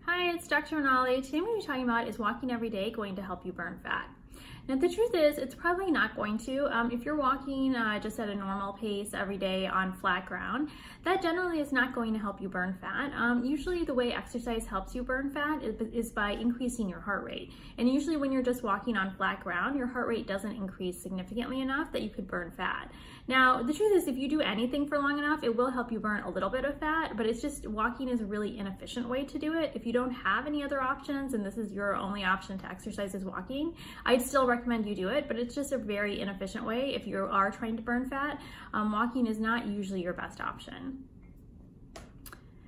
Hi, it's Dr. Monali. Today I'm going to be talking about, is walking every day going to help you burn fat? Now the truth is, it's probably not going to. If you're walking just at a normal pace every day on flat ground, that generally is not going to help you burn fat. Usually the way exercise helps you burn fat is by increasing your heart rate. And usually when you're just walking on flat ground, your heart rate doesn't increase significantly enough that you could burn fat. Now, the truth is, if you do anything for long enough, it will help you burn a little bit of fat, but it's just walking is a really inefficient way to do it. If you don't have any other options and this is your only option to exercise is walking, I'd still recommend you do it, but it's just a very inefficient way if you are trying to burn fat. Walking is not usually your best option.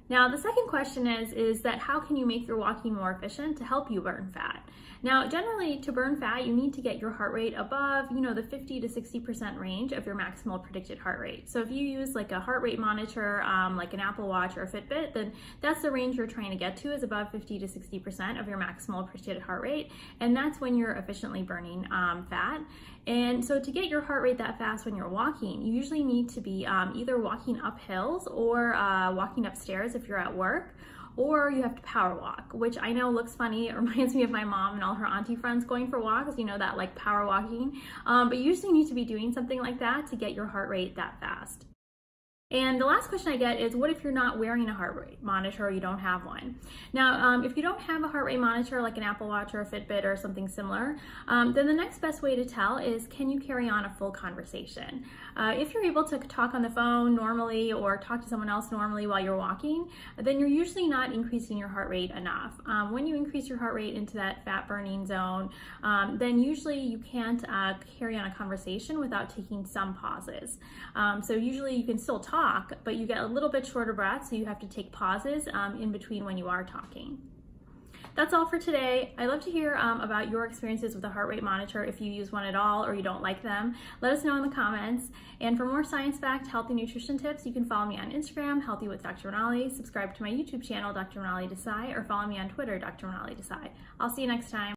Now, the second question is that how can you make your walking more efficient to help you burn fat? Now, generally to burn fat, you need to get your heart rate above, the 50 to 60% range of your maximal predicted heart rate. So if you use like a heart rate monitor, like an Apple Watch or a Fitbit, then that's the range you're trying to get to, is above 50 to 60% of your maximal predicted heart rate. And that's when you're efficiently burning fat. And so to get your heart rate that fast when you're walking, you usually need to be either walking up hills or walking upstairs if you're at work, or you have to power walk, which I know looks funny. It reminds me of my mom and all her auntie friends going for walks, that like power walking. But you usually need to be doing something like that to get your heart rate that fast. And the last question I get is, what if you're not wearing a heart rate monitor or you don't have one? Now, if you don't have a heart rate monitor like an Apple Watch or a Fitbit or something similar, then the next best way to tell is, can you carry on a full conversation? If you're able to talk on the phone normally or talk to someone else normally while you're walking, then you're usually not increasing your heart rate enough. When you increase your heart rate into that fat burning zone, then usually you can't carry on a conversation without taking some pauses. So usually you can still talk, but you get a little bit shorter breath, so you have to take pauses in between when you are talking. That's all for today. I'd love to hear about your experiences with a heart rate monitor, if you use one at all or you don't like them. Let us know in the comments. And for more science-backed healthy nutrition tips, you can follow me on Instagram, Healthy with Dr. Monali, subscribe to my YouTube channel, Dr. Monali Desai, or follow me on Twitter, Dr. Monali Desai. I'll see you next time.